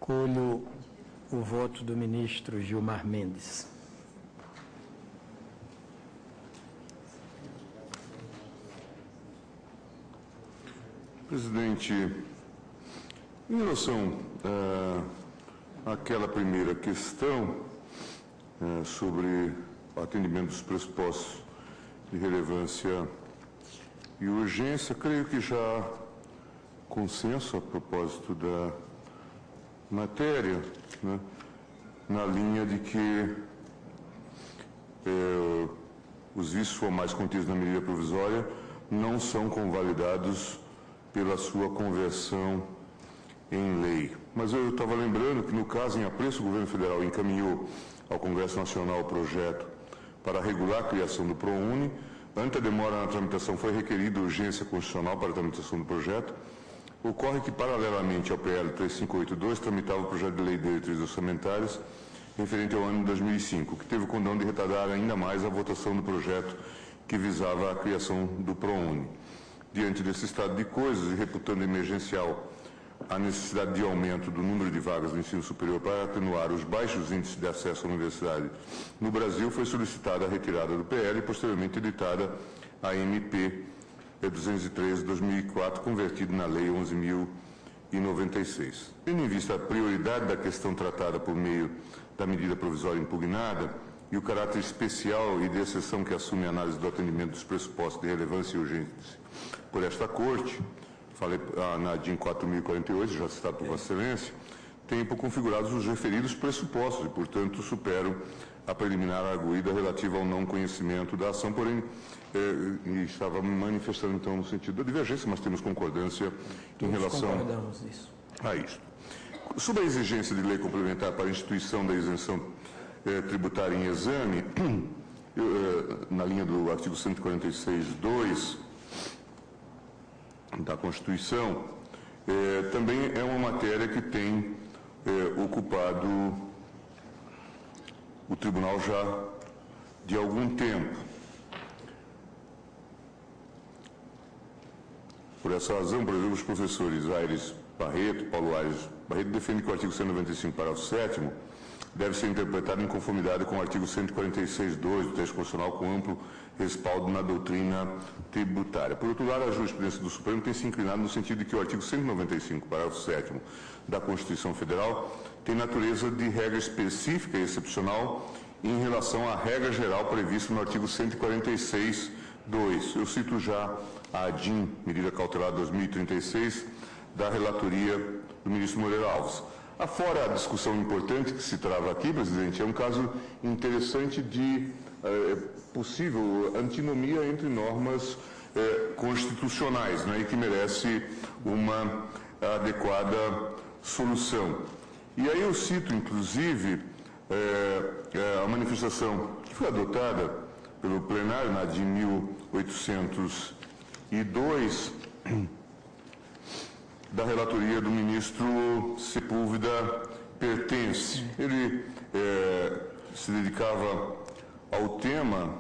Acolho o voto do ministro Gilmar Mendes. Presidente, em relação àquela primeira questão sobre o atendimento dos pressupostos de relevância e urgência, creio que já há consenso a propósito da matéria, né, na linha de que os vícios formais contidos na medida provisória não são convalidados pela sua conversão em lei. Mas eu estava lembrando que, no caso em apreço, o governo federal encaminhou ao Congresso Nacional o projeto para regular a criação do ProUni. Ante a demora na tramitação, foi requerida urgência constitucional para a tramitação do projeto. Ocorre que, paralelamente ao PL 3582, tramitava o projeto de lei de diretrizes orçamentárias referente ao ano de 2005, que teve o condão de retardar ainda mais a votação do projeto que visava a criação do ProUni. Diante desse estado de coisas e reputando emergencial a necessidade de aumento do número de vagas do ensino superior para atenuar os baixos índices de acesso à universidade no Brasil, foi solicitada a retirada do PL e, posteriormente, editada a MP 203 de 2004, convertido na Lei 11.096. Tendo em vista a prioridade da questão tratada por meio da medida provisória impugnada e o caráter especial e de exceção que assume a análise do atendimento dos pressupostos de relevância e urgência por esta Corte, falei na DIN 4.048, já citado por Vossa Excelência, tem por configurados os referidos pressupostos e, portanto, superam a preliminar arguida relativa ao não conhecimento da ação, porém, estava manifestando, então, no sentido da divergência, mas temos concordância em relação a isto. Sobre a exigência de lei complementar para a instituição da isenção tributária em exame, na linha do artigo 146.2 da Constituição, também é uma matéria que tem ocupado o Tribunal já de algum tempo. Por essa razão, por exemplo, os professores Aires Barreto, Paulo Aires Barreto, defendem que o artigo 195, parágrafo 7º, deve ser interpretado em conformidade com o artigo 146.2 do texto constitucional, com amplo respaldo na doutrina tributária. Por outro lado, a jurisprudência do Supremo tem se inclinado no sentido de que o artigo 195, parágrafo 7º da Constituição Federal tem natureza de regra específica e excepcional em relação à regra geral prevista no artigo 146.2. Eu cito já a DIN, medida cautelar 2036, da relatoria do ministro Moreira Alves. Afora a discussão importante que se trava aqui, presidente, é um caso interessante de possível antinomia entre normas constitucionais, né, e que merece uma adequada solução. E aí eu cito, inclusive, a manifestação que foi adotada pelo plenário na DIN 1802, da relatoria do ministro Sepúlveda Pertence. Ele se dedicava ao tema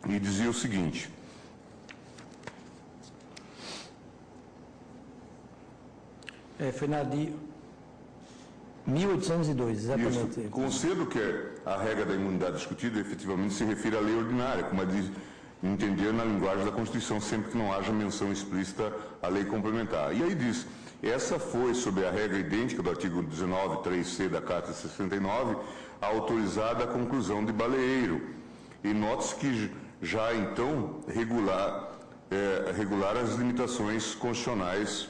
e dizia o seguinte: foi na DIN 1802, exatamente. Isso. Concedo que a regra da imunidade discutida efetivamente se refere à lei ordinária, como é de entender na linguagem da Constituição, sempre que não haja menção explícita à lei complementar. E aí diz: essa foi, sob a regra idêntica do artigo 19.3c da Carta 69, autorizada a conclusão de Baleeiro. E note-se que já, então, regular as limitações constitucionais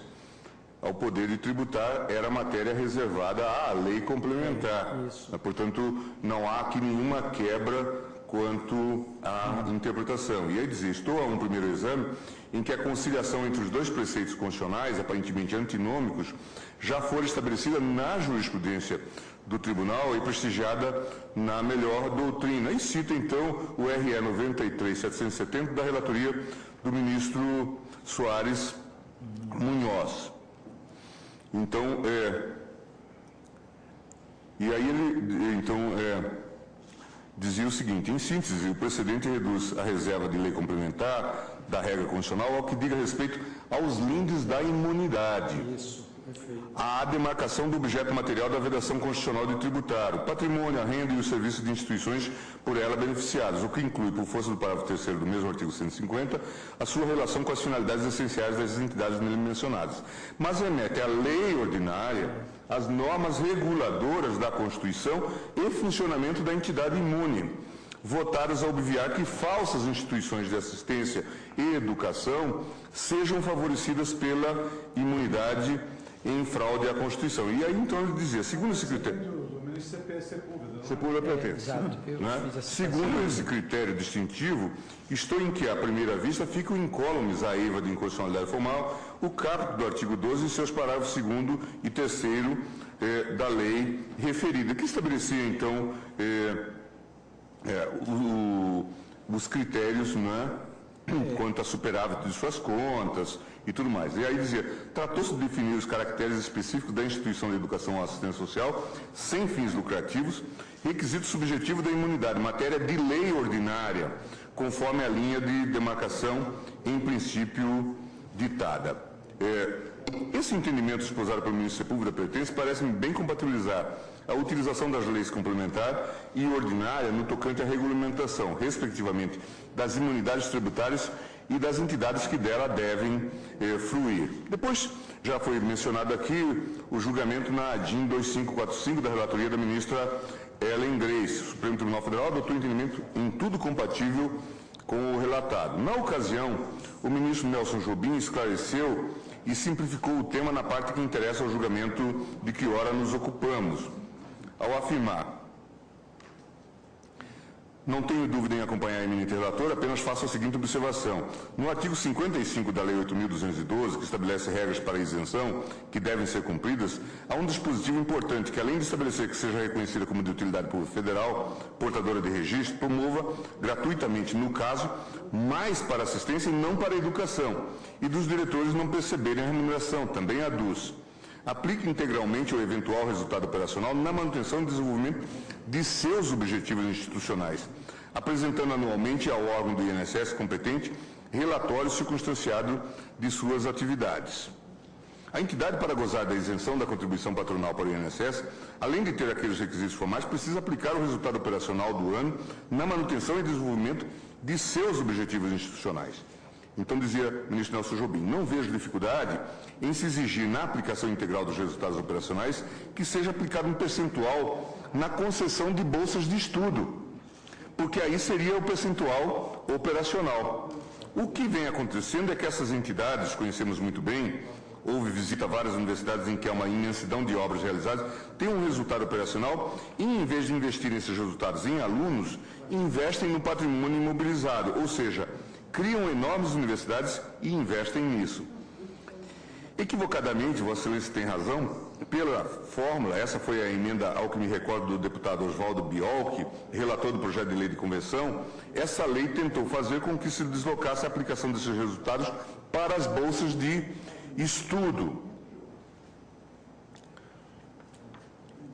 ao poder de tributar era matéria reservada à lei complementar. Portanto, não há aqui nenhuma quebra quanto à interpretação. E aí diz: estou a um primeiro exame em que a conciliação entre os dois preceitos constitucionais, aparentemente antinômicos, já for estabelecida na jurisprudência do Tribunal e prestigiada na melhor doutrina. E cita, então, o RE 93.770 da relatoria do ministro Soares Munhoz. Então, e aí ele, então, dizia o seguinte: em síntese, o precedente reduz a reserva de lei complementar da regra constitucional ao que diga respeito aos lindes da imunidade. Isso, perfeito. A demarcação do objeto material da vedação constitucional de tributário, patrimônio, a renda e os serviços de instituições por ela beneficiadas, o que inclui, por força do parágrafo 3º do mesmo artigo 150, a sua relação com as finalidades essenciais das entidades nele mencionadas. Mas remete à lei ordinária as normas reguladoras da Constituição e funcionamento da entidade imune, votadas a obviar que falsas instituições de assistência e educação sejam favorecidas pela imunidade em fraude à Constituição. E aí, então, ele dizia, segundo esse critério... O ministro Sepúlveda. Sepúlveda pertence. Exato. Né? Segundo esse critério distintivo, estou em que, à primeira vista, ficam incólumes a EVA de inconstitucionalidade formal, o caput do artigo 12 e seus parágrafos 2º e 3º da lei referida, que estabelecia, então, os critérios, né, quanto a superávit de suas contas e tudo mais. E aí dizia, tratou-se de definir os caracteres específicos da instituição de educação ou assistência social, sem fins lucrativos, requisito subjetivo da imunidade, matéria de lei ordinária, conforme a linha de demarcação em princípio ditada. Esse entendimento esposado pelo ministro Sepúlveda pertence parece-me bem compatibilizar a utilização das leis complementar e ordinária no tocante à regulamentação, respectivamente, das imunidades tributárias e das entidades que dela devem fruir. Depois, já foi mencionado aqui o julgamento na ADIM 2545 da relatoria da ministra Ellen Grace. O Supremo Tribunal Federal adotou entendimento em tudo compatível com o relatado. Na ocasião, o ministro Nelson Jobim esclareceu e simplificou o tema na parte que interessa ao julgamento de que ora nos ocupamos, ao afirmar: não tenho dúvida em acompanhar a eminente relatora, apenas faço a seguinte observação. No artigo 55 da Lei 8.212, que estabelece regras para a isenção que devem ser cumpridas, há um dispositivo importante que, além de estabelecer que seja reconhecida como de utilidade pública federal, portadora de registro, promova gratuitamente, no caso, mais para assistência e não para a educação, e dos diretores não perceberem a remuneração, também aduz. Aplique integralmente o eventual resultado operacional na manutenção e desenvolvimento de seus objetivos institucionais, apresentando anualmente ao órgão do INSS competente relatório circunstanciado de suas atividades. A entidade, para gozar da isenção da contribuição patronal para o INSS, além de ter aqueles requisitos formais, precisa aplicar o resultado operacional do ano na manutenção e desenvolvimento de seus objetivos institucionais. Então, dizia o ministro Nelson Jobim, não vejo dificuldade em se exigir na aplicação integral dos resultados operacionais que seja aplicado um percentual na concessão de bolsas de estudo, porque aí seria o percentual operacional. O que vem acontecendo é que essas entidades, conhecemos muito bem, houve visita a várias universidades em que há uma imensidão de obras realizadas, têm um resultado operacional e, em vez de investir esses resultados em alunos, investem no patrimônio imobilizado, ou seja, criam enormes universidades e investem nisso. Equivocadamente, Vossa Excelência tem razão, pela fórmula, essa foi a emenda, ao que me recordo, do deputado Oswaldo Biolchi, relator do projeto de lei de conversão, essa lei tentou fazer com que se deslocasse a aplicação desses resultados para as bolsas de estudo.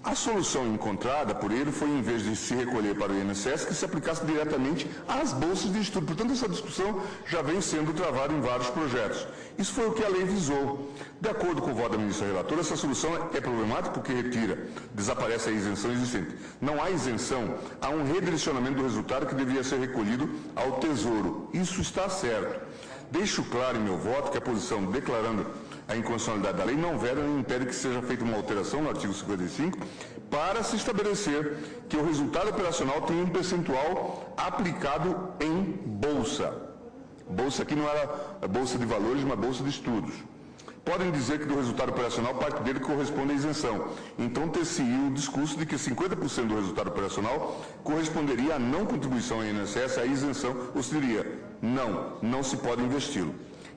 A solução encontrada por ele foi, em vez de se recolher para o INSS, que se aplicasse diretamente às bolsas de estudo. Portanto, essa discussão já vem sendo travada em vários projetos. Isso foi o que a lei visou. De acordo com o voto da ministra relatora, essa solução é problemática porque desaparece a isenção existente. Não há isenção, há um redirecionamento do resultado que deveria ser recolhido ao Tesouro. Isso está certo. Deixo claro em meu voto que a posição declarando a inconstitucionalidade da lei não veda nem impede que seja feita uma alteração no artigo 55 para se estabelecer que o resultado operacional tem um percentual aplicado em bolsa. Bolsa aqui não era bolsa de valores, mas bolsa de estudos. Podem dizer que do resultado operacional parte dele corresponde à isenção. Então ter-se-ia o discurso de que 50% do resultado operacional corresponderia à não contribuição ao INSS, à isenção, ou seria, não se pode investi-lo.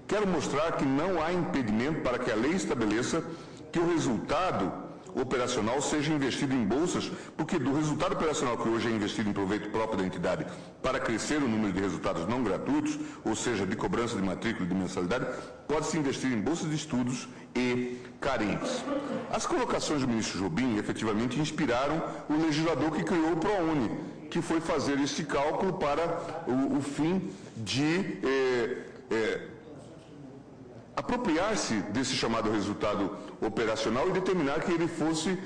Quero mostrar que não há impedimento para que a lei estabeleça que o resultado operacional seja investido em bolsas, porque do resultado operacional que hoje é investido em proveito próprio da entidade para crescer o número de resultados não gratuitos, ou seja, de cobrança de matrícula e de mensalidade, pode-se investir em bolsas de estudos e carentes. As colocações do ministro Jobim efetivamente inspiraram o legislador que criou o ProUni, que foi fazer este cálculo para o fim de apropriar-se desse chamado resultado operacional e determinar que ele fosse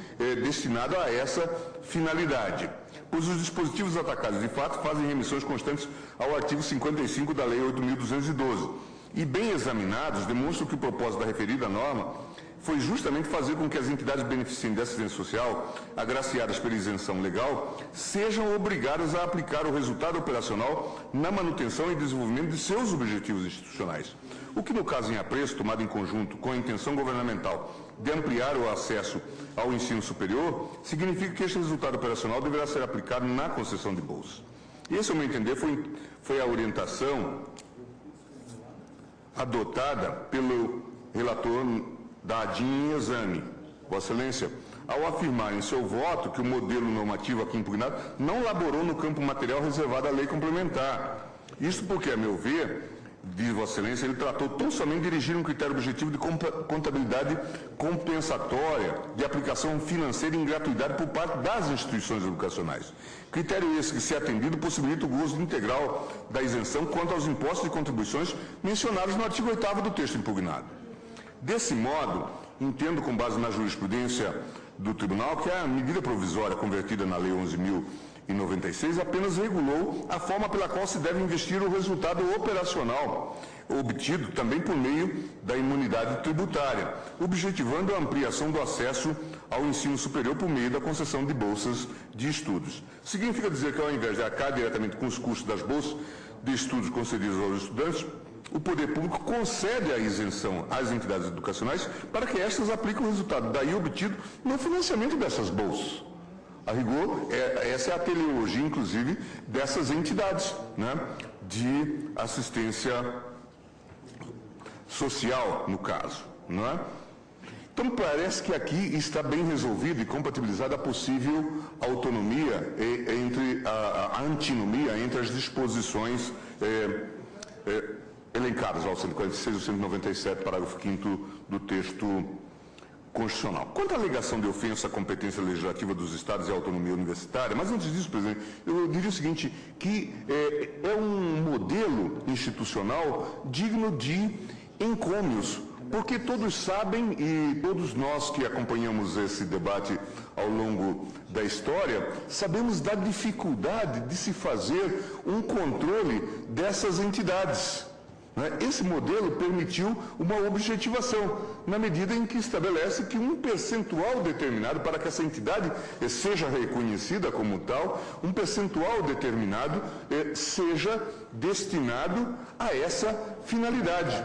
destinado a essa finalidade, pois os dispositivos atacados, de fato, fazem remissões constantes ao artigo 55 da Lei 8.212, e bem examinados demonstram que o propósito da referida norma foi justamente fazer com que as entidades beneficiantes da assistência social, agraciadas pela isenção legal, sejam obrigadas a aplicar o resultado operacional na manutenção e desenvolvimento de seus objetivos institucionais. O que, no caso em apreço, tomado em conjunto com a intenção governamental de ampliar o acesso ao ensino superior, significa que este resultado operacional deverá ser aplicado na concessão de bolsas. Esse, ao meu entender, foi a orientação adotada pelo relator da ADIM em exame, Vossa Excelência, ao afirmar em seu voto que o modelo normativo aqui impugnado não laborou no campo material reservado à lei complementar. Isso porque, a meu ver, diz Vossa Excelência, ele tratou tão somente de dirigir um critério objetivo de contabilidade compensatória, de aplicação financeira em gratuidade por parte das instituições educacionais. Critério esse que, se atendido, possibilita o gozo integral da isenção quanto aos impostos e contribuições mencionados no artigo 8º do texto impugnado. Desse modo, entendo, com base na jurisprudência do Tribunal, que a medida provisória convertida na Lei 11.096 apenas regulou a forma pela qual se deve investir o resultado operacional, obtido também por meio da imunidade tributária, objetivando a ampliação do acesso ao ensino superior por meio da concessão de bolsas de estudos. Significa dizer que, ao invés de arcar diretamente com os custos das bolsas de estudos concedidas aos estudantes, o poder público concede a isenção às entidades educacionais para que estas apliquem o resultado daí obtido no financiamento dessas bolsas. A rigor, essa é a teleologia, inclusive, dessas entidades, né, de assistência social, no caso. Não é? Então, parece que aqui está bem resolvido e compatibilizada a possível autonomia entre a antinomia entre as disposições elencadas ao 146 e 197, parágrafo 5º do texto constitucional. Quanto à alegação de ofensa à competência legislativa dos Estados e à autonomia universitária, mas antes disso, presidente, eu diria o seguinte, que é um modelo institucional digno de encômios, porque todos sabem, e todos nós que acompanhamos esse debate ao longo da história, sabemos da dificuldade de se fazer um controle dessas entidades. Esse modelo permitiu uma objetivação, na medida em que estabelece que um percentual determinado, para que essa entidade seja reconhecida como tal, um percentual determinado seja destinado a essa finalidade.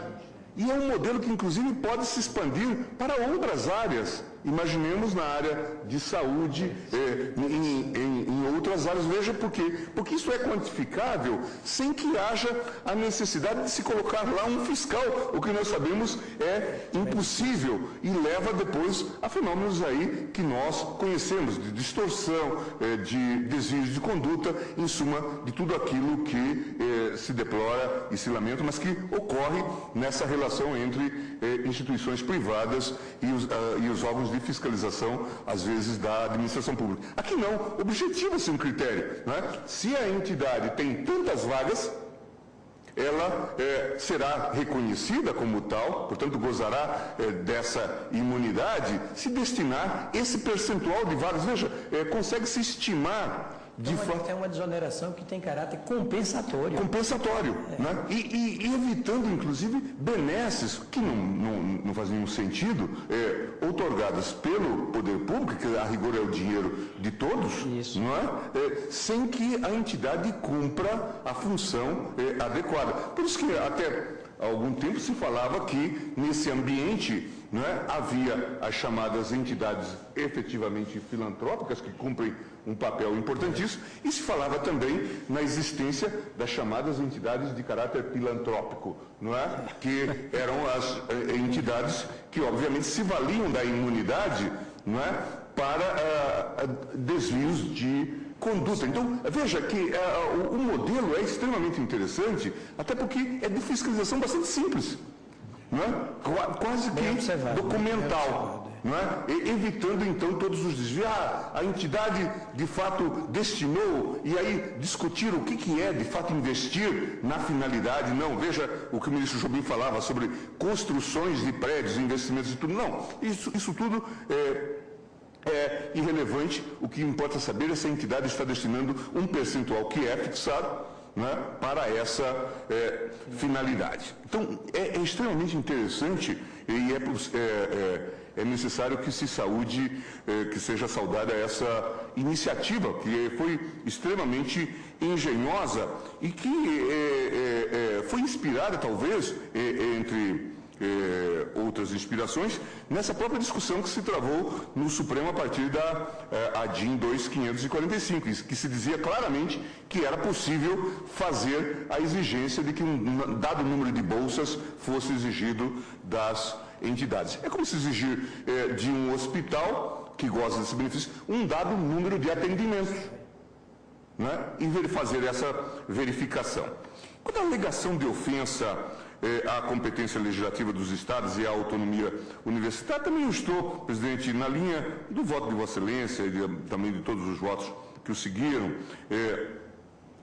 E é um modelo que, inclusive, pode se expandir para outras áreas. Imaginemos na área de saúde, em outras áreas. Veja por quê? Porque isso é quantificável sem que haja a necessidade de se colocar lá um fiscal. O que nós sabemos é impossível e leva depois a fenômenos aí que nós conhecemos, de distorção, de desvios de conduta, em suma, de tudo aquilo que se deplora e se lamenta, mas que ocorre nessa relação entre instituições privadas e os órgãos de fiscalização, às vezes, da administração pública. Aqui não, objetiva-se um critério. Não é? Se a entidade tem tantas vagas, ela será reconhecida como tal, portanto, gozará dessa imunidade, se destinar esse percentual de vagas. Veja, consegue-se estimar de fato. É uma desoneração que tem caráter compensatório. Compensatório, né? E evitando, inclusive, benesses que não fazem nenhum sentido, outorgadas pelo poder público, que a rigor é o dinheiro de todos, isso, não é? Sem que a entidade cumpra a função adequada. Por isso que até há algum tempo se falava que nesse ambiente, não é, havia as chamadas entidades efetivamente filantrópicas, que cumprem um papel importantíssimo, e se falava também na existência das chamadas entidades de caráter filantrópico, não é? Que eram as entidades que, obviamente, se valiam da imunidade, não é, para desvios de conduta. Então, veja que o modelo é extremamente interessante, até porque é de fiscalização bastante simples, não é? Quase que documental. não é? Evitando então todos os desvios. A entidade de fato destinou, e aí discutir o que é de fato investir na finalidade. Não, veja o que o ministro Jobim falava sobre construções de prédios, investimentos e tudo. Não, isso tudo é irrelevante. O que importa saber é se a entidade está destinando um percentual que é fixado, né, para essa finalidade. Então, é extremamente interessante e é necessário que se saúde, que seja saudada essa iniciativa, que foi extremamente engenhosa e que foi inspirada, talvez, entre outras inspirações, nessa própria discussão que se travou no Supremo a partir da ADIM 2545, que se dizia claramente que era possível fazer a exigência de que um dado número de bolsas fosse exigido das entidades. É como se exigir de um hospital que goza desse benefício um dado número de atendimentos, né? E fazer essa verificação. Quando a alegação de ofensa à competência legislativa dos Estados e à autonomia universitária, também eu estou, presidente, na linha do voto de Vossa Excelência e também de todos os votos que o seguiram,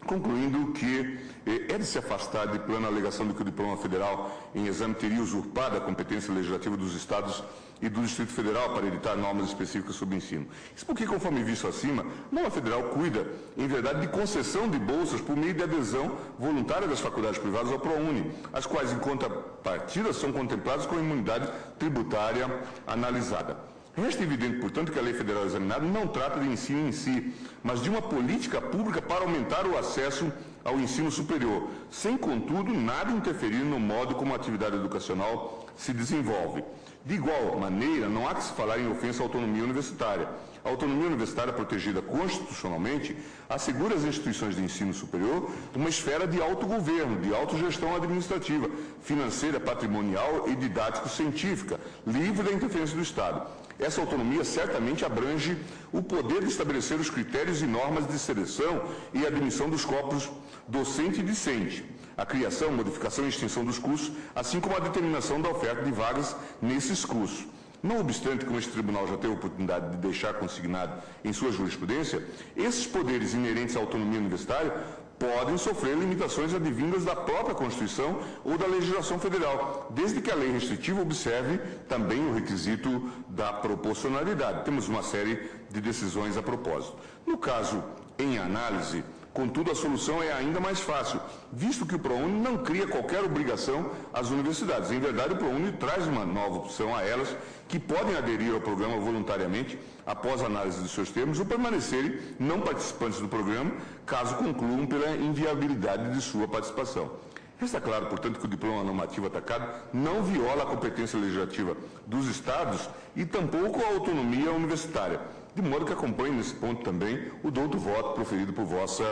concluindo que é de se afastar de plena alegação de que o diploma federal em exame teria usurpado a competência legislativa dos Estados e do Distrito Federal para editar normas específicas sobre o ensino. Isso porque, conforme visto acima, a norma federal cuida, em verdade, de concessão de bolsas por meio de adesão voluntária das faculdades privadas ao ProUni, as quais, em contrapartida, são contempladas com a imunidade tributária analisada. Resta evidente, portanto, que a lei federal examinada não trata de ensino em si, mas de uma política pública para aumentar o acesso ao ensino superior, sem, contudo, nada interferir no modo como a atividade educacional se desenvolve. De igual maneira, não há que se falar em ofensa à autonomia universitária. A autonomia universitária, protegida constitucionalmente, assegura às instituições de ensino superior uma esfera de autogoverno, de autogestão administrativa, financeira, patrimonial e didático-científica, livre da interferência do Estado. Essa autonomia certamente abrange o poder de estabelecer os critérios e normas de seleção e admissão dos corpos docente e discente, a criação, modificação e extinção dos cursos, assim como a determinação da oferta de vagas nesses cursos. Não obstante, como este tribunal já teve a oportunidade de deixar consignado em sua jurisprudência, esses poderes inerentes à autonomia universitária podem sofrer limitações advindas da própria Constituição ou da legislação federal, desde que a lei restritiva observe também o requisito da proporcionalidade. Temos uma série de decisões a propósito. No caso em análise, contudo, a solução é ainda mais fácil, visto que o ProUni não cria qualquer obrigação às universidades. Em verdade, o ProUni traz uma nova opção a elas, que podem aderir ao programa voluntariamente, após a análise de seus termos, ou permanecerem não participantes do programa, caso concluam pela inviabilidade de sua participação. Resta claro, portanto, que o diploma normativo atacado não viola a competência legislativa dos Estados e tampouco a autonomia universitária, de modo que acompanhe nesse ponto também o dom do voto proferido por Vossa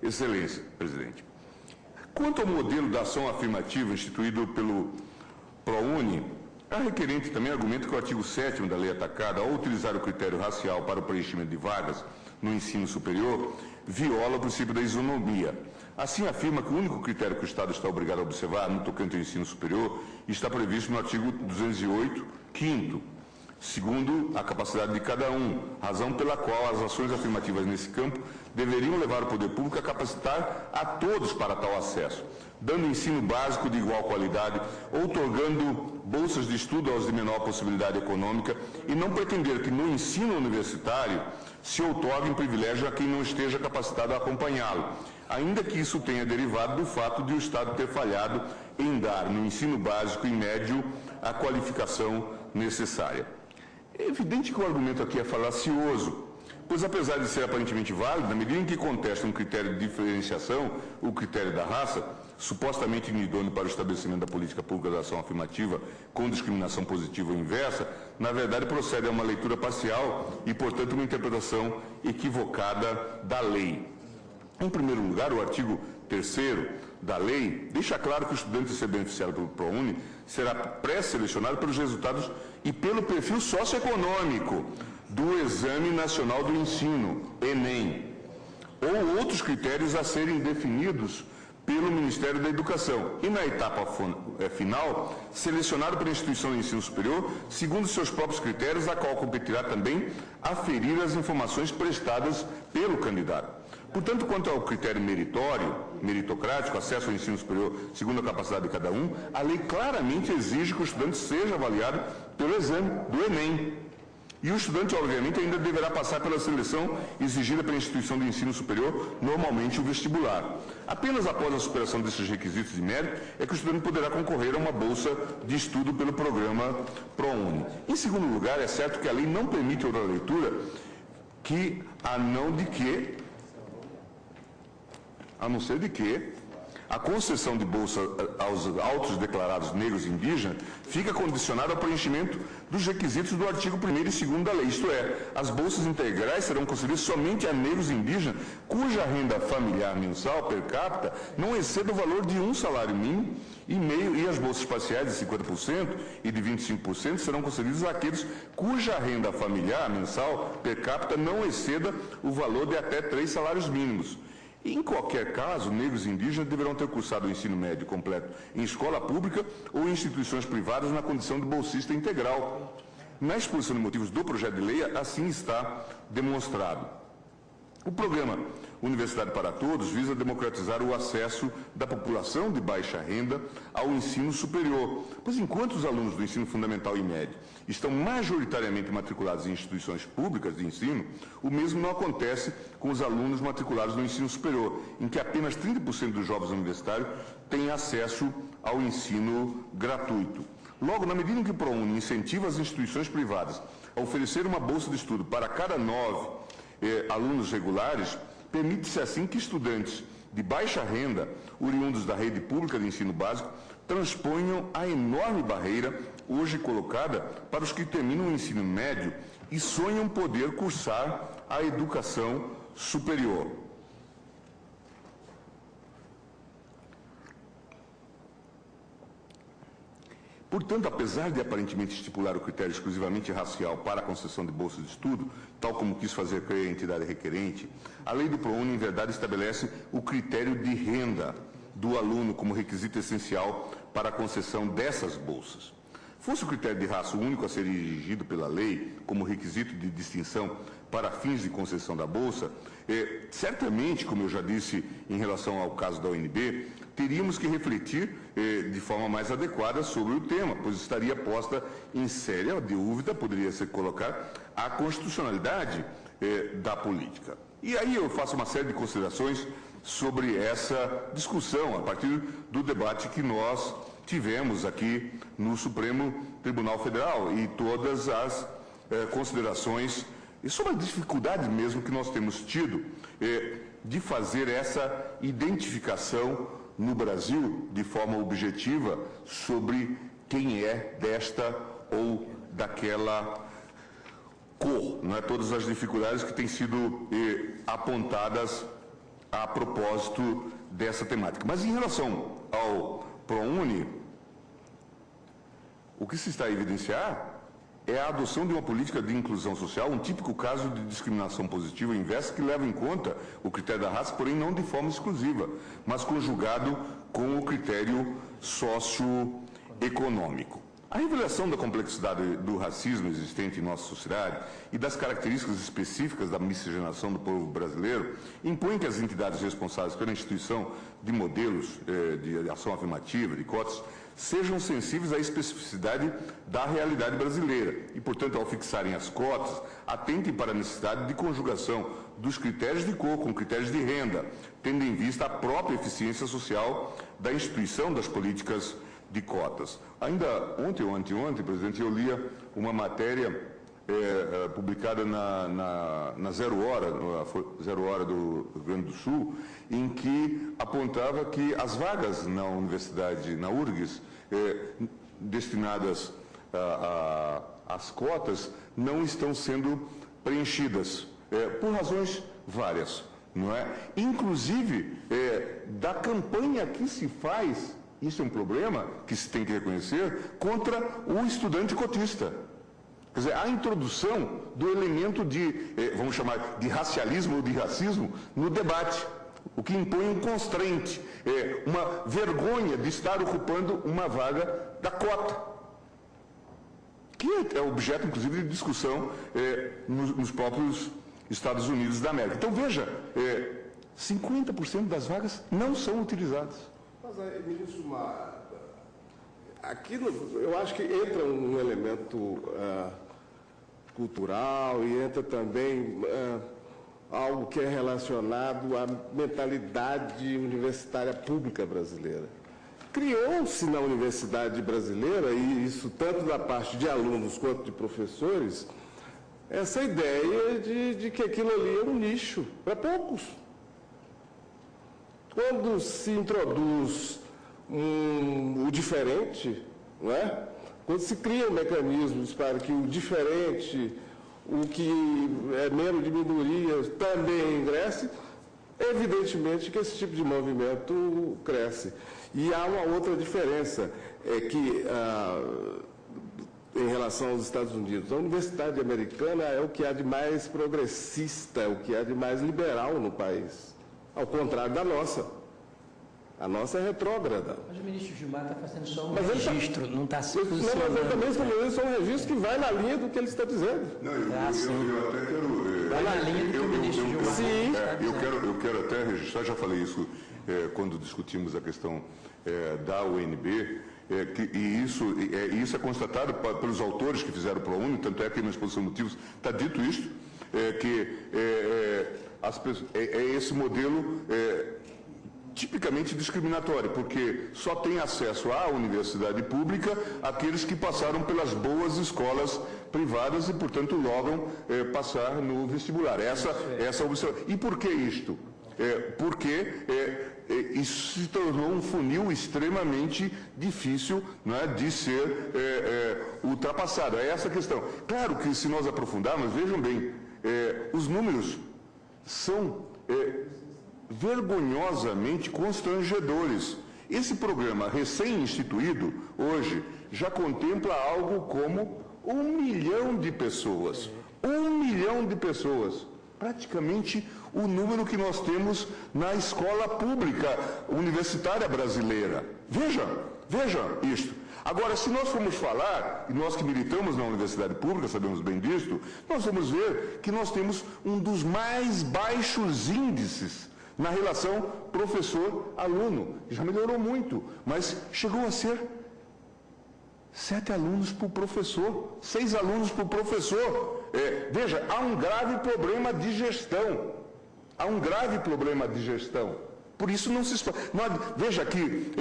Excelência, presidente. Quanto ao modelo da ação afirmativa instituído pelo ProUni, a requerente também argumenta que o artigo 7º da lei atacada, ao utilizar o critério racial para o preenchimento de vagas no ensino superior, viola o princípio da isonomia. Assim, afirma que o único critério que o Estado está obrigado a observar no tocante ao ensino superior está previsto no artigo 208, 5º, segundo a capacidade de cada um, razão pela qual as ações afirmativas nesse campo deveriam levar o poder público a capacitar a todos para tal acesso, dando ensino básico de igual qualidade, outorgando bolsas de estudo aos de menor possibilidade econômica e não pretender que no ensino universitário se outorguem privilégio a quem não esteja capacitado a acompanhá-lo, ainda que isso tenha derivado do fato de o Estado ter falhado em dar no ensino básico e médio a qualificação necessária. É evidente que o argumento aqui é falacioso, pois apesar de ser aparentemente válido, na medida em que contesta um critério de diferenciação, o critério da raça, supostamente inidôneo para o estabelecimento da política pública da ação afirmativa com discriminação positiva ou inversa, na verdade procede a uma leitura parcial e, portanto, uma interpretação equivocada da lei. Em primeiro lugar, o artigo 3º da lei deixa claro que o estudante a ser beneficiado pelo ProUni será pré-selecionado pelos resultados e pelo perfil socioeconômico do Exame Nacional do Ensino, ENEM, ou outros critérios a serem definidos pelo Ministério da Educação e, na etapa final, selecionado pela instituição de ensino superior, segundo seus próprios critérios, a qual competirá também aferir as informações prestadas pelo candidato. Portanto, quanto ao critério meritocrático, acesso ao ensino superior segundo a capacidade de cada um, a lei claramente exige que o estudante seja avaliado pelo exame do Enem. E o estudante, obviamente, ainda deverá passar pela seleção exigida pela instituição de ensino superior, normalmente o vestibular. Apenas após a superação desses requisitos de mérito é que o estudante poderá concorrer a uma bolsa de estudo pelo programa ProUni. Em segundo lugar, é certo que a lei não permite outra leitura a não ser de que a concessão de bolsa aos autodeclarados negros e indígenas fica condicionada ao preenchimento dos requisitos do artigo 1º e 2º da lei, isto é, as bolsas integrais serão concedidas somente a negros e indígenas cuja renda familiar mensal per capita não exceda o valor de um salário mínimo e meio, e as bolsas parciais de 50% e de 25% serão concedidas àqueles cuja renda familiar mensal per capita não exceda o valor de até 3 salários mínimos. Em qualquer caso, negros e indígenas deverão ter cursado o ensino médio completo em escola pública ou em instituições privadas na condição de bolsista integral. Na exposição de motivos do projeto de lei, assim está demonstrado. O programa Universidade para Todos visa democratizar o acesso da população de baixa renda ao ensino superior, pois enquanto os alunos do ensino fundamental e médio estão majoritariamente matriculados em instituições públicas de ensino, o mesmo não acontece com os alunos matriculados no ensino superior, em que apenas 30% dos jovens universitários têm acesso ao ensino gratuito. Logo, na medida em que o ProUni incentiva as instituições privadas a oferecer uma bolsa de estudo para cada 9 alunos regulares, permite-se assim que estudantes de baixa renda, oriundos da rede pública de ensino básico, transponham a enorme barreira hoje colocada para os que terminam o ensino médio e sonham poder cursar a educação superior. Portanto, apesar de aparentemente estipular o critério exclusivamente racial para a concessão de bolsa de estudo, tal como quis fazer crer a entidade requerente, a lei do ProUni, em verdade, estabelece o critério de renda do aluno como requisito essencial para a concessão dessas bolsas. Fosse o critério de raça o único a ser exigido pela lei como requisito de distinção para fins de concessão da bolsa, certamente, como eu já disse em relação ao caso da UNB, teríamos que refletir de forma mais adequada sobre o tema, pois estaria posta em séria dúvida, poderia ser colocar, a constitucionalidade da política. E aí eu faço uma série de considerações sobre essa discussão, a partir do debate que nós tivemos aqui no Supremo Tribunal Federal e todas as considerações e sobre a dificuldade mesmo que nós temos tido de fazer essa identificação no Brasil de forma objetiva sobre quem é desta ou daquela cor, não é? Todas as dificuldades que têm sido apontadas a propósito dessa temática. Mas em relação ao ProUni, o que se está a evidenciar é a adoção de uma política de inclusão social, um típico caso de discriminação positiva inversa que leva em conta o critério da raça, porém não de forma exclusiva, mas conjugado com o critério socioeconômico. A revelação da complexidade do racismo existente em nossa sociedade e das características específicas da miscigenação do povo brasileiro impõe que as entidades responsáveis pela instituição de modelos de ação afirmativa, de cotas, sejam sensíveis à especificidade da realidade brasileira e, portanto, ao fixarem as cotas, atentem para a necessidade de conjugação dos critérios de cor com critérios de renda, tendo em vista a própria eficiência social da instituição das políticas de cotas. Ainda ontem ou anteontem, presidente, eu lia uma matéria publicada na Zero Hora do Rio Grande do Sul, em que apontava que as vagas na universidade, na URGS, destinadas às cotas, não estão sendo preenchidas, por razões várias, não é? Inclusive, da campanha que se faz, isso é um problema que se tem que reconhecer, contra o estudante cotista. Quer dizer, a introdução do elemento de, vamos chamar de racialismo ou de racismo no debate. o que impõe um constraint, uma vergonha de estar ocupando uma vaga da cota, que é objeto, inclusive, de discussão nos próprios Estados Unidos da América. Então, veja, 50% das vagas não são utilizadas. Mas, ministro Gilmar, aqui eu acho que entra um elemento cultural e entra também algo que é relacionado à mentalidade universitária pública brasileira. Criou-se na universidade brasileira, e isso tanto da parte de alunos quanto de professores, essa ideia de que aquilo ali é um nicho para poucos. Quando se introduz o diferente, não é? Quando se criam mecanismos para que o diferente, o que é membro de minoria, também ingresse, evidentemente que esse tipo de movimento cresce. E há uma outra diferença, é que, em relação aos Estados Unidos, a universidade americana é o que há de mais progressista, é o que há de mais liberal no país, ao contrário da nossa. A nossa é retrógrada. Mas o ministro Gilmar está fazendo só um Mas ele registro, não está se Não, mas posicionando. eu também estou fazendo só um registro que vai na linha do que ele está dizendo. Não, eu até quero... Vai na linha do que o ministro Gilmar está dizendo. Eu quero até registrar, já falei isso quando discutimos a questão da UNB, e isso é constatado pelos autores que fizeram o ProUni, tanto é que na exposição de motivos está dito isso, esse modelo tipicamente discriminatório, porque só tem acesso à universidade pública aqueles que passaram pelas boas escolas privadas e, portanto, logram passar no vestibular. Essa observação. E por que isto? Porque isso se tornou um funil extremamente difícil, não é, de ser ultrapassado. É essa a questão. Claro que, se nós aprofundarmos, vejam bem, os números são vergonhosamente constrangedores. Esse programa recém-instituído, hoje, já contempla algo como 1 milhão de pessoas. 1 milhão de pessoas. Praticamente o número que nós temos na escola pública universitária brasileira. Veja isto. Agora, se nós formos falar, e nós que militamos na universidade pública sabemos bem disto, nós vamos ver que nós temos um dos mais baixos índices na relação professor-aluno. Já melhorou muito, mas chegou a ser 7 alunos por professor, 6 alunos por professor. Veja, há um grave problema de gestão. Por isso não se... Veja que,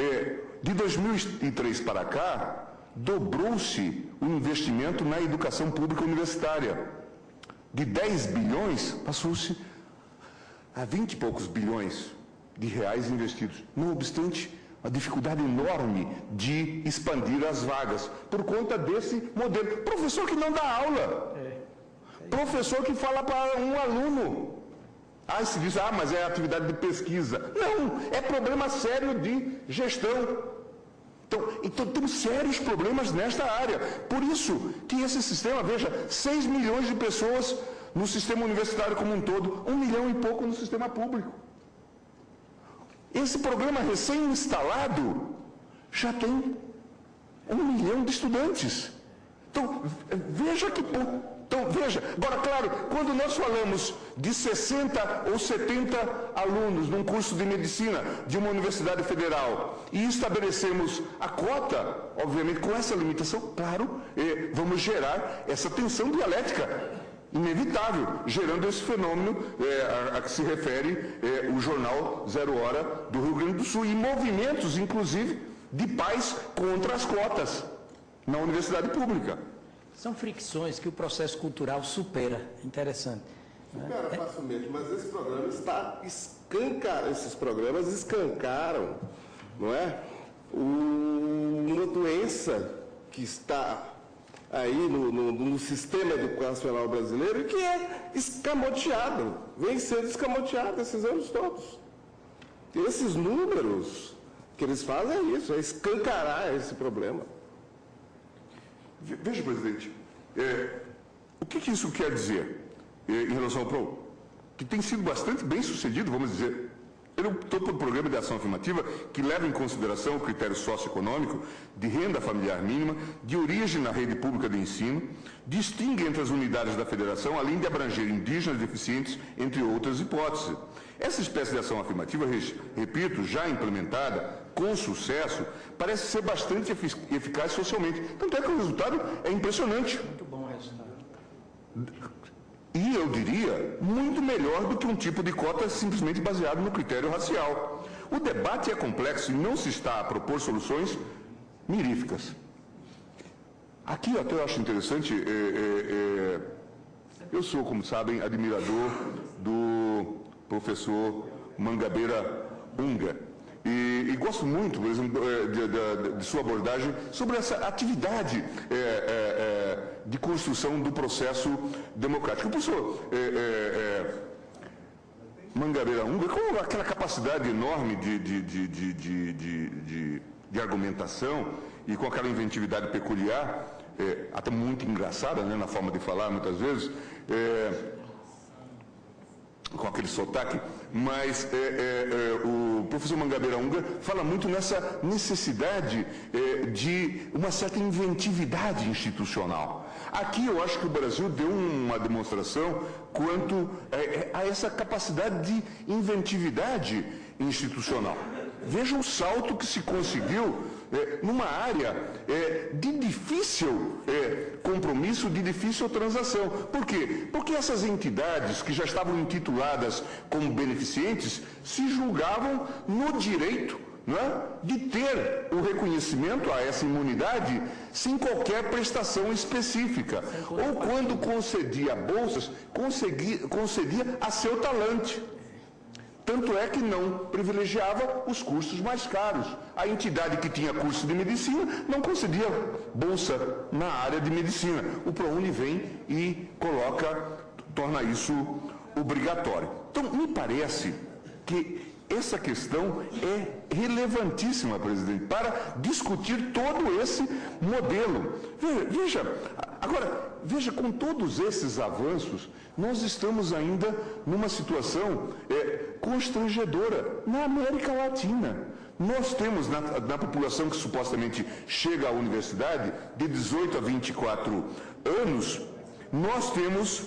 de 2003 para cá, dobrou-se o investimento na educação pública universitária. De 10 bilhões, passou-se a 20 e poucos bilhões de reais investidos. Não obstante, a dificuldade enorme de expandir as vagas, por conta desse modelo. Professor que não dá aula. Professor que fala para um aluno. Se diz, mas é atividade de pesquisa. Não, é problema sério de gestão. Então temos sérios problemas nesta área. Por isso que esse sistema, veja, 6 milhões de pessoas no sistema universitário como um todo, 1 milhão e pouco no sistema público. Esse programa recém-instalado já tem 1 milhão de estudantes. Então, veja que... agora, claro, quando nós falamos de 60 ou 70 alunos num curso de medicina de uma universidade federal e estabelecemos a cota, obviamente, com essa limitação, claro, vamos gerar essa tensão dialética inevitável, gerando esse fenômeno a que se refere o jornal Zero Hora do Rio Grande do Sul, e movimentos, inclusive, de pais contra as cotas na universidade pública. São fricções que o processo cultural supera. Interessante. Supera facilmente, mas esse programa está esses programas escancaram, não é? Uma doença que está aí no sistema educacional brasileiro e que é escamoteado, vem sendo escamoteado esses anos todos. E esses números que eles fazem é isso, é escancarar esse problema. Veja, presidente, o que isso quer dizer em relação ao PROU? Que tem sido bastante bem sucedido, vamos dizer. Ele optou por um programa de ação afirmativa que leva em consideração o critério socioeconômico, de renda familiar mínima, de origem na rede pública de ensino, distingue entre as unidades da federação, além de abranger indígenas e deficientes, entre outras hipóteses. Essa espécie de ação afirmativa, repito, já implementada, com sucesso, parece ser bastante eficaz socialmente. Tanto é que o resultado é impressionante. Muito bom o resultado. E eu diria, muito melhor do que um tipo de cota simplesmente baseado no critério racial. O debate é complexo e não se está a propor soluções miríficas. Aqui até eu acho interessante, eu sou, como sabem, admirador do professor Mangabeira Unger. E gosto muito, por exemplo, de sua abordagem sobre essa atividade de construção do processo democrático. O professor Mangabeira Unger, com aquela capacidade enorme de argumentação e com aquela inventividade peculiar, até muito engraçada, né, na forma de falar, muitas vezes, com aquele sotaque, mas o professor Mangabeira Unger fala muito nessa necessidade de uma certa inventividade institucional. Aqui eu acho que o Brasil deu uma demonstração quanto a essa capacidade de inventividade institucional. Veja o salto que se conseguiu numa área de difícil compromisso, de difícil transação. Por quê? Porque essas entidades que já estavam intituladas como beneficentes se julgavam no direito, não é, de ter o reconhecimento a essa imunidade sem qualquer prestação específica. Ou quando concedia bolsas, concedia a seu talante. Tanto é que não privilegiava os cursos mais caros. A entidade que tinha curso de medicina não concedia bolsa na área de medicina. O ProUni vem e torna isso obrigatório. Então, me parece que essa questão é relevantíssima, presidente, para discutir todo esse modelo. Veja, com todos esses avanços, nós estamos ainda numa situação constrangedora na América Latina. Nós temos, na população que supostamente chega à universidade, de 18 a 24 anos, nós temos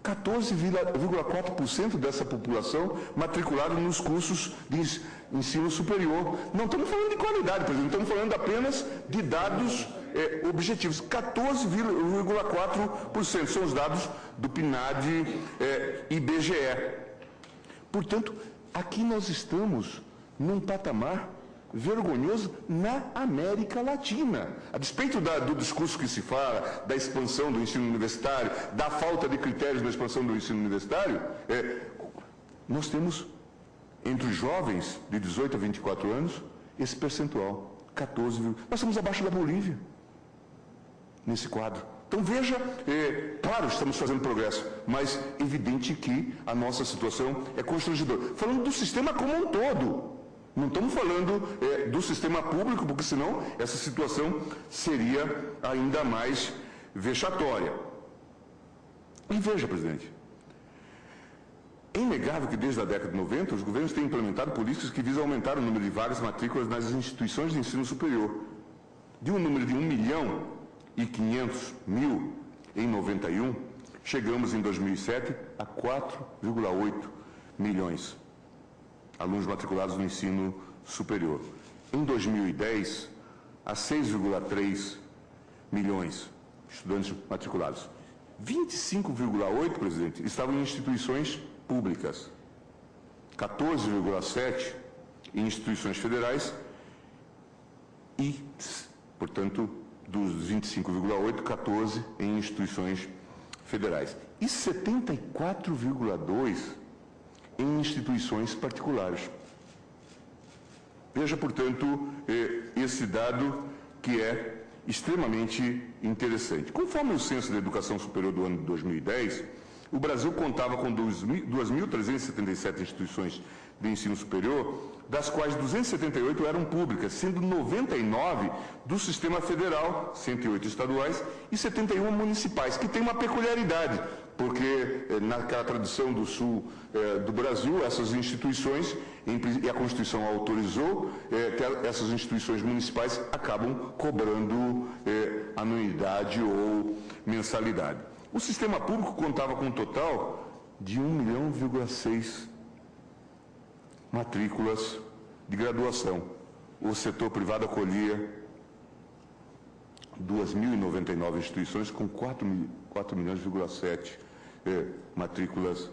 14,4% dessa população matriculada nos cursos de ensino superior. Não estamos falando de qualidade, por exemplo, estamos falando apenas de dados objetivos. 14,4% são os dados do PNAD IBGE. Portanto, aqui nós estamos num patamar vergonhoso na América Latina. A despeito do discurso que se fala, da expansão do ensino universitário, da falta de critérios na expansão do ensino universitário, nós temos, entre os jovens de 18 a 24 anos, esse percentual, 14. Nós estamos abaixo da Bolívia, nesse quadro. Então veja, claro, estamos fazendo progresso, mas evidente que a nossa situação é constrangedora. Falando do sistema como um todo, não estamos falando do sistema público, porque senão essa situação seria ainda mais vexatória. E veja, presidente, é inegável que desde a década de 90 os governos têm implementado políticas que visam aumentar o número de vagas matrículas nas instituições de ensino superior. De um número de 1.500.000 em 91, chegamos em 2007 a 4,8 milhões. Alunos matriculados no ensino superior. Em 2010, a 6,3 milhões de estudantes matriculados. 25,8, presidente, estavam em instituições públicas. 14,7 em instituições federais e, portanto, dos 25,8, 14 em instituições federais. E 74,2 em instituições particulares. Veja, portanto, esse dado que é extremamente interessante. Conforme o Censo da Educação Superior do ano de 2010, o Brasil contava com 2.377 instituições de ensino superior, das quais 278 eram públicas, sendo 99 do sistema federal, 108 estaduais e 71 municipais, que tem uma peculiaridade, porque naquela tradição do sul do Brasil, essas instituições, e a Constituição autorizou, que essas instituições municipais acabam cobrando anuidade ou mensalidade. O sistema público contava com um total de 1,6 milhão matrículas de graduação. O setor privado acolhia 2.099 instituições com 4,7 milhões matrículas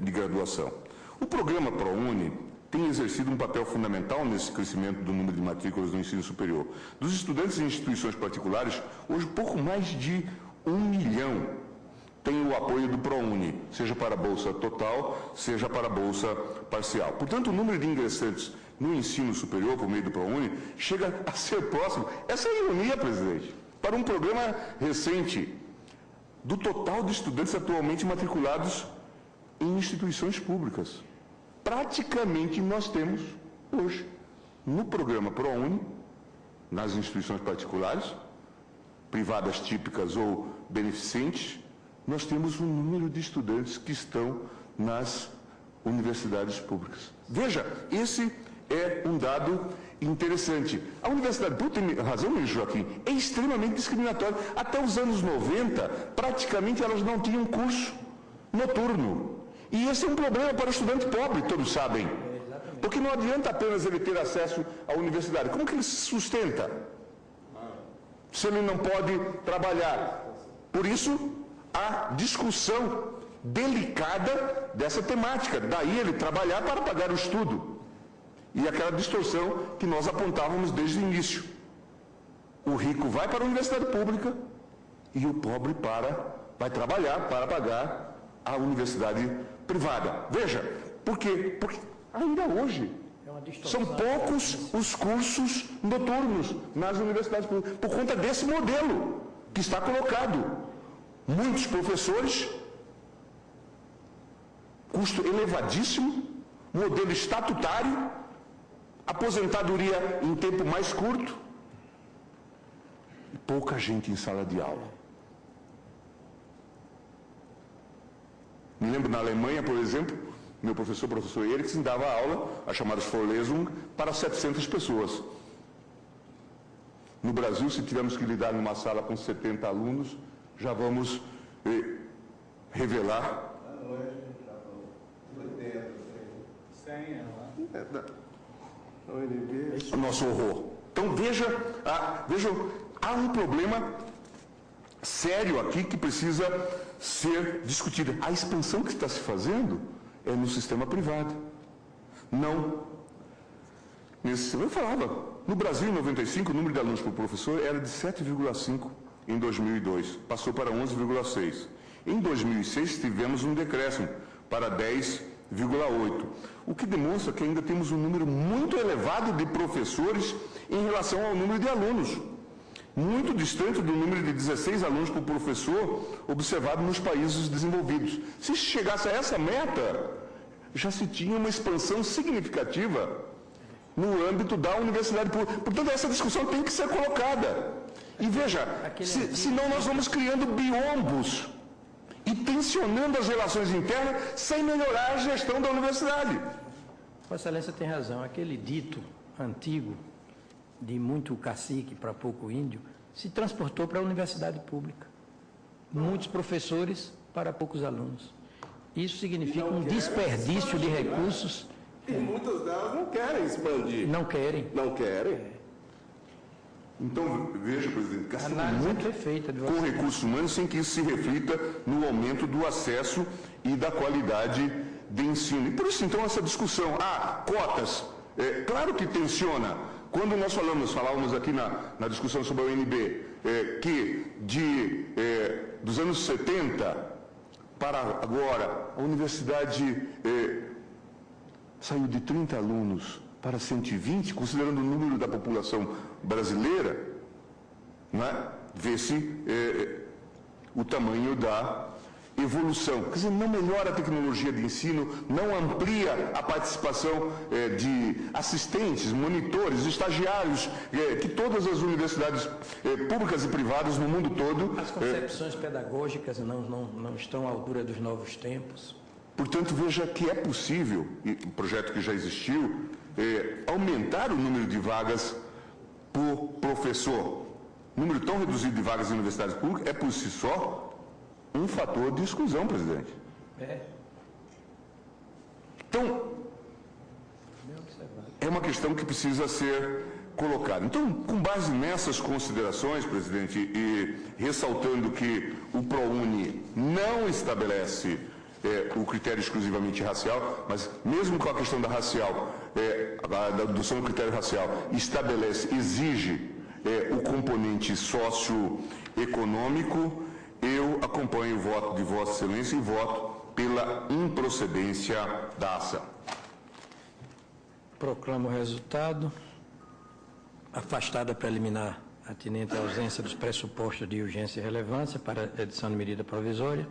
de graduação. O programa ProUni tem exercido um papel fundamental nesse crescimento do número de matrículas do ensino superior. Dos estudantes em instituições particulares, hoje pouco mais de 1 milhão tem o apoio do ProUni, seja para a bolsa total, seja para a bolsa parcial. Portanto, o número de ingressantes no ensino superior, por meio do ProUni, chega a ser próximo. Essa é a ironia, presidente, para um programa recente, do total de estudantes atualmente matriculados em instituições públicas. Praticamente nós temos, hoje, no programa ProUni, nas instituições particulares, privadas típicas ou beneficentes, nós temos um número de estudantes que estão nas universidades públicas. Veja, esse é um dado interessante. A universidade pública, tem razão, ministro Joaquim, é extremamente discriminatória. Até os anos 90, praticamente elas não tinham curso noturno. E esse é um problema para o estudante pobre, todos sabem. Porque não adianta apenas ele ter acesso à universidade. Como que ele se sustenta? Se ele não pode trabalhar. Por isso, a discussão delicada dessa temática. Daí ele trabalhar para pagar o estudo. E aquela distorção que nós apontávamos desde o início. O rico vai para a universidade pública e o pobre vai trabalhar para pagar a universidade privada. Veja, por quê? Porque ainda hoje são poucos os cursos noturnos nas universidades públicas, por conta desse modelo que está colocado. Muitos professores, custo elevadíssimo, modelo estatutário, aposentadoria em tempo mais curto e pouca gente em sala de aula. Me lembro na Alemanha, por exemplo, meu professor Eriksen, dava aula, as chamadas Vorlesung, para 700 pessoas. No Brasil, se tivermos que lidar numa sala com 70 alunos, já vamos revelar. O nosso horror. Então vejam, há um problema sério aqui que precisa ser discutido. A expansão que está se fazendo é no sistema privado. Não. Eu falava, no Brasil, em 95, o número de alunos por professor era de 7,5 em 2002, passou para 11,6. Em 2006, tivemos um decréscimo para 10,8, o que demonstra que ainda temos um número muito elevado de professores em relação ao número de alunos, muito distante do número de 16 alunos por professor observado nos países desenvolvidos. Se chegasse a essa meta, já se tinha uma expansão significativa no âmbito da universidade pública. Portanto, essa discussão tem que ser colocada. E veja, senão nós vamos criando biombos e tensionando as relações internas sem melhorar a gestão da universidade. Vossa Excelência tem razão. Aquele dito antigo, de muito cacique para pouco índio, se transportou para a universidade pública. Muitos professores para poucos alunos. Isso significa um desperdício de recursos. E muitas delas não querem expandir. Não querem. Não querem. Então, veja, presidente, gastamos muito perfeita com recursos humanos sem que isso se reflita no aumento do acesso e da qualidade de ensino. E por isso, então, essa discussão, cotas, claro que tensiona. Quando nós falávamos aqui na discussão sobre a UNB, que dos anos 70 para agora, a universidade saiu de 30 alunos para 120, considerando o número da população brasileira, né? Vê-se o tamanho da evolução. Quer dizer, não melhora a tecnologia de ensino, não amplia a participação de assistentes, monitores, estagiários, que todas as universidades públicas e privadas no mundo todo... As concepções pedagógicas não estão à altura dos novos tempos. Portanto, veja que é possível, um projeto que já existiu, aumentar o número de vagas por professor. Número tão reduzido de vagas em universidades públicas é, por si só, um fator de exclusão, presidente. Então, é uma questão que precisa ser colocada. Então, com base nessas considerações, presidente, e ressaltando que o ProUni não estabelece o critério exclusivamente racial, mas mesmo com a questão da racial, da adoção do critério racial, exige o componente socioeconômico, eu acompanho o voto de Vossa Excelência e voto pela improcedência da ação. Proclamo o resultado. Afastada preliminar atinente à ausência dos pressupostos de urgência e relevância para edição de medida provisória,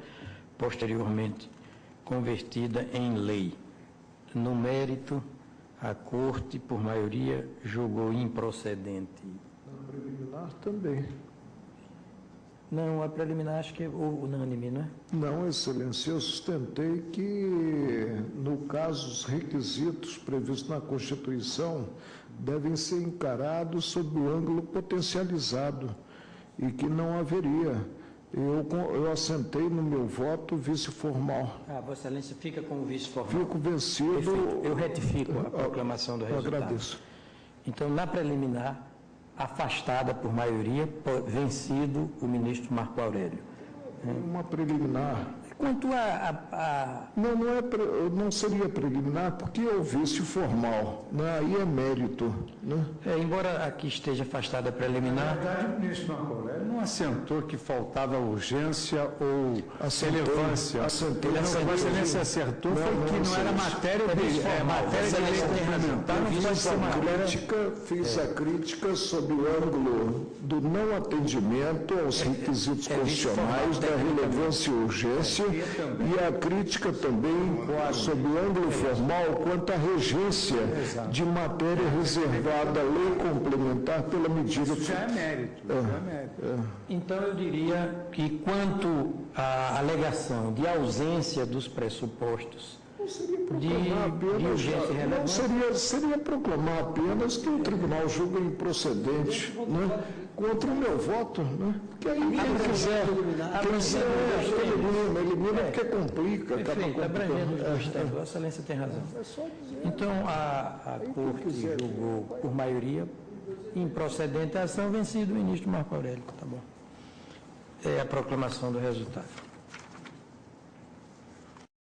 posteriormente convertida em lei. No mérito, a Corte, por maioria, julgou improcedente. Na preliminar também. Não, a preliminar acho que é unânime, não é? Não, Excelência, eu sustentei que, no caso, os requisitos previstos na Constituição devem ser encarados sob o ângulo potencializado e que não haveria. Eu assentei no meu voto vice-formal. Vossa Excelência fica com o vice-formal. Fico vencido. Perfeito. Eu retifico a proclamação do resultado. Agradeço. Então, na preliminar, afastada por maioria, vencido o ministro Marco Aurélio. Uma preliminar. Quanto a... Não seria preliminar, porque é o vice-formal, né? Aí é mérito. Né? Embora aqui esteja afastada a preliminar... Na verdade, o ministro Marco Aurélio não assentou que faltava urgência ou relevância. Vossa Excelência acertou foi que não era matéria de lei complementar, não pode ser matéria... Fiz a crítica sob o ângulo do não atendimento aos requisitos constitucionais, da relevância e urgência, e a crítica também sob o ângulo formal quanto à regência de matéria reservada à lei complementar pela medida... Isso já é mérito. Então, eu diria que quanto à alegação de ausência dos pressupostos de urgência e relevância... Não, seria proclamar apenas que o tribunal julga improcedente, né? Contra o meu voto, né? Porque aí quem quiser elimina porque complica. Perfeito, abrangendo os dois tempos. Vossa Excelência tem razão. Então, a Corte julgou por maioria improcedente a ação, vencido o ministro Marco Aurélio. Tá bom. É a proclamação do resultado.